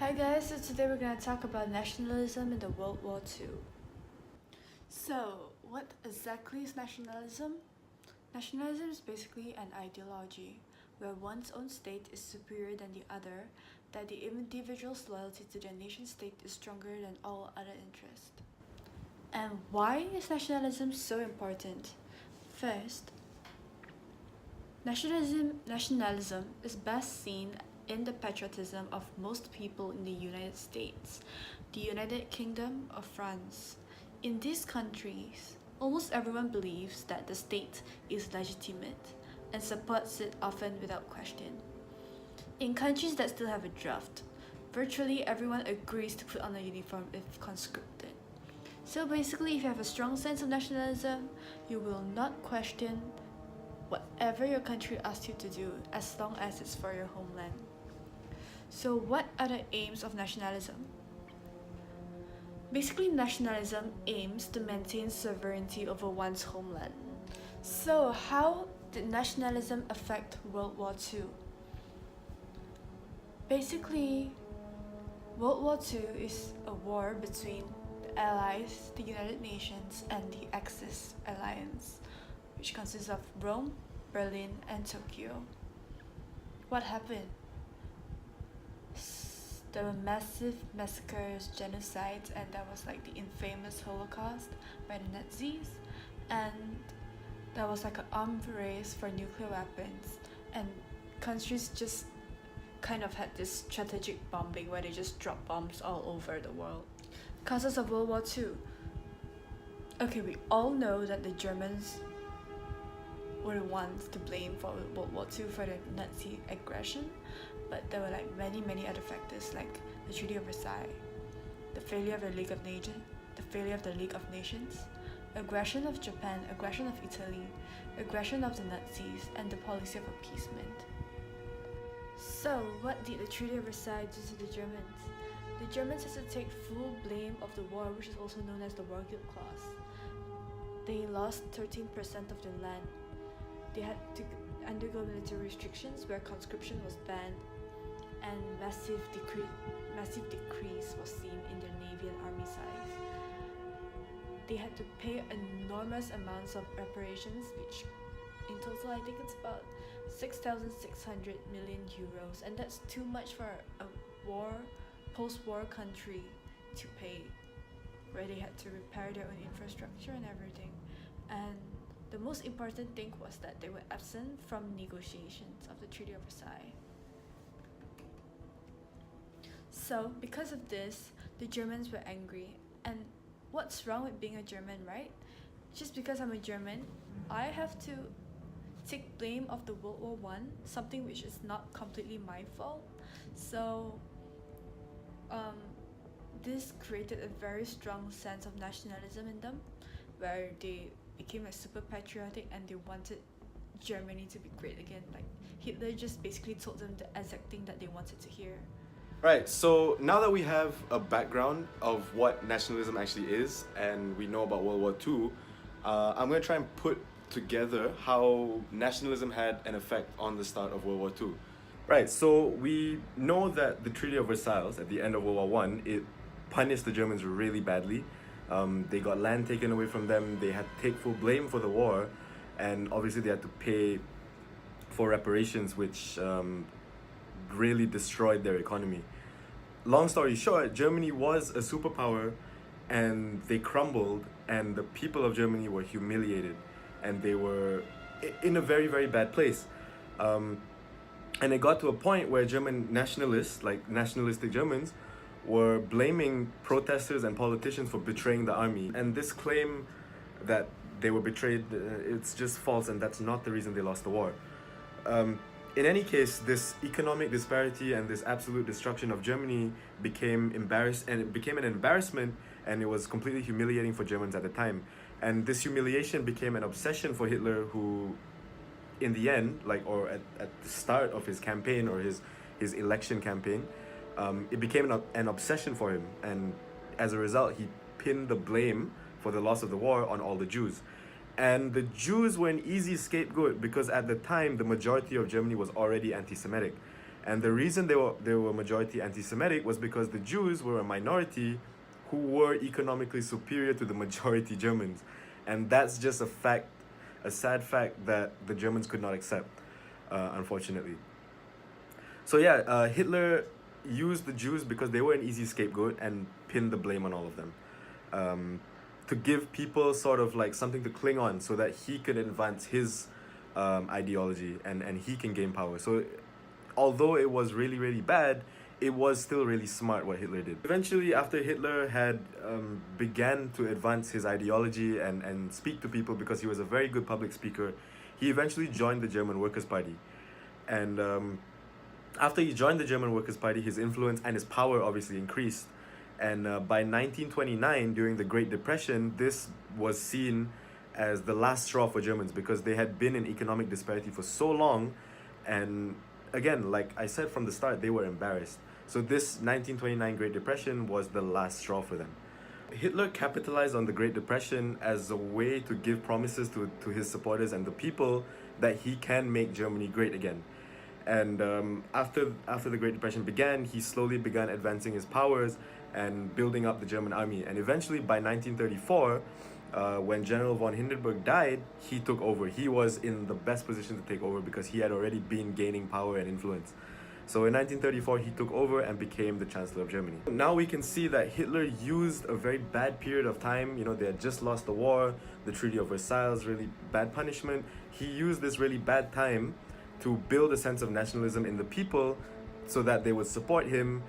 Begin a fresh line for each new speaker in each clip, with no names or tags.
Hi guys, so today we're going to talk about nationalism in the World War II. So, what exactly is nationalism? Nationalism is basically an ideology where one's own state is superior than the other, that the individual's loyalty to their nation state is stronger than all other interests. And why is nationalism so important? First, nationalism is best seen in the patriotism of most people in the United States, the United Kingdom, or France. In these countries, almost everyone believes that the state is legitimate and supports it often without question. In countries that still have a draft, virtually everyone agrees to put on a uniform if conscripted. So basically, if you have a strong sense of nationalism, you will not question whatever your country asks you to do as long as it's for your homeland. So what are the aims of nationalism? Basically, nationalism aims to maintain sovereignty over one's homeland. So how did nationalism affect World War II? Basically, World War II is a war between the Allies, the United Nations, and the Axis alliance, which consists of Rome, Berlin, and Tokyo. What happened? There were massive massacres, genocides, and that was like the infamous Holocaust by the Nazis. And there was like an armed race for nuclear weapons, and countries just kind of had this strategic bombing where they just dropped bombs all over the world. Causes of World War II. Okay, we all know that the Germans were the ones to blame for World War II for the Nazi aggression, but there were like many other factors like the Treaty of Versailles, the failure of the League of Nations, aggression of Japan, aggression of Italy, aggression of the Nazis, and the policy of appeasement. So, what did the Treaty of Versailles do to the Germans? The Germans had to take full blame of the war, which is also known as the War Guilt Clause. They lost 13% of their land. They had to undergo military restrictions where conscription was banned, and massive decrease was seen in their navy and army size. They had to pay enormous amounts of reparations, which in total I think it's about 6,600 million euros, and that's too much for a post-war country to pay, where they had to repair their own infrastructure and everything. And the most important thing was that they were absent from negotiations of the Treaty of Versailles. So, because of this, the Germans were angry. And what's wrong with being a German, right? Just because I'm a German, I have to take blame of the World War I, something which is not completely my fault. So, this created a very strong sense of nationalism in them, where they became like super patriotic and they wanted Germany to be great again. Like Hitler just basically told them the exact thing that they wanted to hear.
Right, so now that we have a background of what nationalism actually is and we know about World War II, I'm going to try and put together how nationalism had an effect on the start of World War II. Right, so we know that the Treaty of Versailles at the end of World War I, it punished the Germans really badly. They got land taken away from them, they had to take full blame for the war, and obviously they had to pay for reparations, which really destroyed their economy. Long story short, Germany was a superpower and they crumbled, and the people of Germany were humiliated and they were in a very bad place. And it got to a point where German nationalists, like nationalistic Germans, were blaming protesters and politicians for betraying the army. And this claim that they were betrayed, it's just false, and that's not the reason they lost the war. In any case, this economic disparity and this absolute destruction of Germany became an embarrassment, and it was completely humiliating for Germans at the time. And this humiliation became an obsession for Hitler, who in the end, at the start of his campaign or his election campaign, it became an obsession for him, and as a result, he pinned the blame for the loss of the war on all the Jews. And the Jews were an easy scapegoat because at the time, the majority of Germany was already anti-Semitic. And the reason they were majority anti-Semitic was because the Jews were a minority who were economically superior to the majority Germans. And that's just a fact, a sad fact that the Germans could not accept, unfortunately. So yeah, Hitler used the Jews because they were an easy scapegoat and pinned the blame on all of them. To give people sort of like something to cling on so that he could advance his ideology and he can gain power. So although it was really, really bad, it was still really smart what Hitler did. Eventually, after Hitler had began to advance his ideology and speak to people because he was a very good public speaker, he eventually joined the German Workers' Party. And after he joined the German Workers' Party, his influence and his power obviously increased. And by 1929, during the Great Depression, this was seen as the last straw for Germans because they had been in economic disparity for so long. And again, like I said from the start, they were embarrassed. So this 1929 Great Depression was the last straw for them. Hitler capitalized on the Great Depression as a way to give promises to his supporters and the people that he can make Germany great again. And after the Great Depression began, he slowly began advancing his powers and building up the German army. And eventually, by 1934, when General von Hindenburg died, he took over. He was in the best position to take over because he had already been gaining power and influence. So in 1934, he took over and became the Chancellor of Germany. Now we can see that Hitler used a very bad period of time. You know, they had just lost the war, the Treaty of Versailles, really bad punishment. He used this really bad time to build a sense of nationalism in the people so that they would support him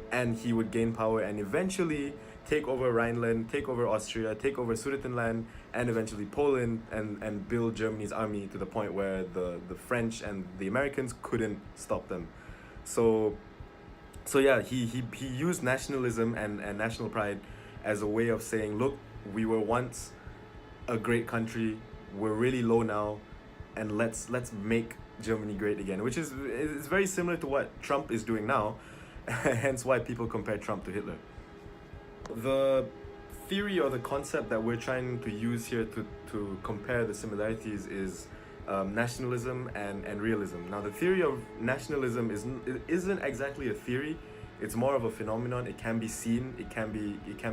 and he would gain power and eventually take over Rhineland, take over Austria, take over Sudetenland, and eventually Poland, and build Germany's army to the point where the French and the Americans couldn't stop them. So yeah, he used nationalism and national pride as a way of saying, look, we were once a great country, we're really low now, and let's make Germany great again, which is very similar to what Trump is doing now, hence why people compare Trump to Hitler. The theory or the concept that we're trying to use here to compare the similarities is nationalism and realism. Now, the theory of nationalism isn't exactly a theory; it's more of a phenomenon. It can be seen, it can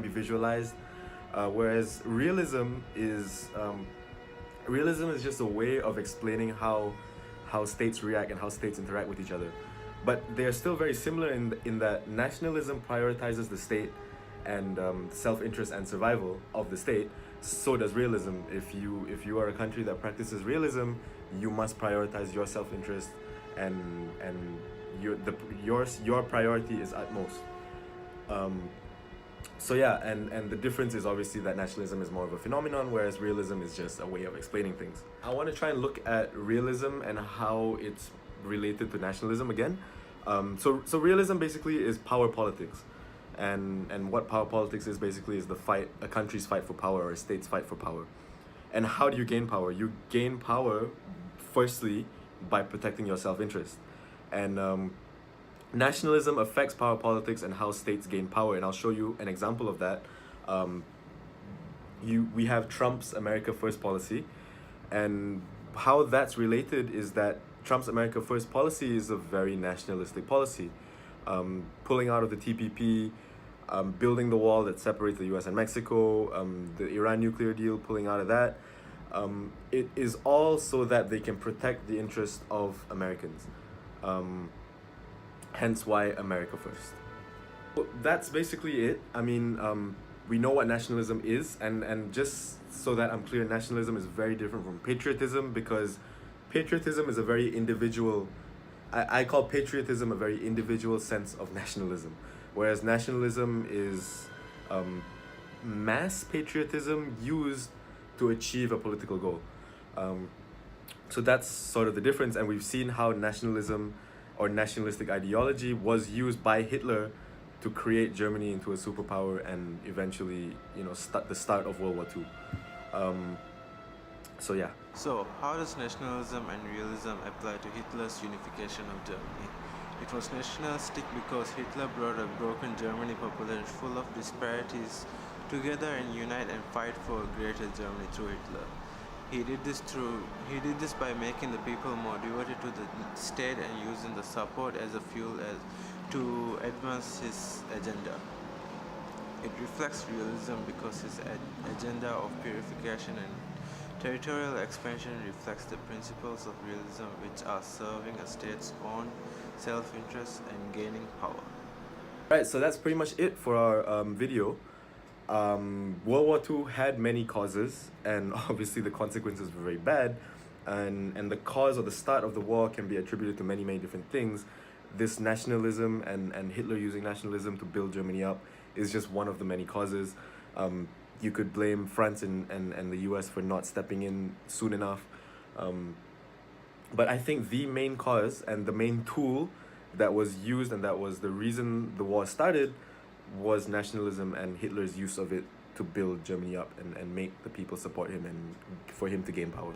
be visualized, whereas realism is just a way of explaining how states react and how states interact with each other. But they are still very similar in that nationalism prioritizes the state and self-interest and survival of the state. So does realism. If you are a country that practices realism, you must prioritize your self-interest and your priority is utmost. So yeah, and the difference is obviously that nationalism is more of a phenomenon, whereas realism is just a way of explaining things. I want to try and look at realism and how it's related to nationalism again. So realism basically is power politics. And what power politics is basically is a country's fight for power or a state's fight for power. And how do you gain power? You gain power firstly by protecting your self-interest. And nationalism affects power politics and how states gain power, and I'll show you an example of that. We have Trump's America First policy, and how that's related is that Trump's America First policy is a very nationalistic policy. Pulling out of the TPP, building the wall that separates the US and Mexico, the Iran nuclear deal, pulling out of that. It is all so that they can protect the interests of Americans. Hence why America First. Well, that's basically it. I mean, we know what nationalism is, and just so that I'm clear, nationalism is very different from patriotism, because patriotism is a very individual, I call patriotism a very individual sense of nationalism, whereas nationalism is mass patriotism used to achieve a political goal. So that's sort of the difference, and we've seen how nationalism or nationalistic ideology was used by Hitler to create Germany into a superpower and eventually, start the start of World War II. So yeah.
So, how does nationalism and realism apply to Hitler's unification of Germany? It was nationalistic because Hitler brought a broken Germany population full of disparities together and unite and fight for a greater Germany through Hitler. He did this by making the people more devoted to the state and using the support as a fuel to advance his agenda. It reflects realism because his agenda of purification and territorial expansion reflects the principles of realism, which are serving a state's own self-interest and gaining power.
Right, so that's pretty much it for our video. World War II had many causes, and obviously the consequences were very bad. And the cause or the start of the war can be attributed to many different things. This nationalism and Hitler using nationalism to build Germany up is just one of the many causes. You could blame France and the US for not stepping in soon enough. But I think the main cause and the main tool that was used and that was the reason the war started was nationalism and Hitler's use of it to build Germany up and make the people support him and for him to gain power.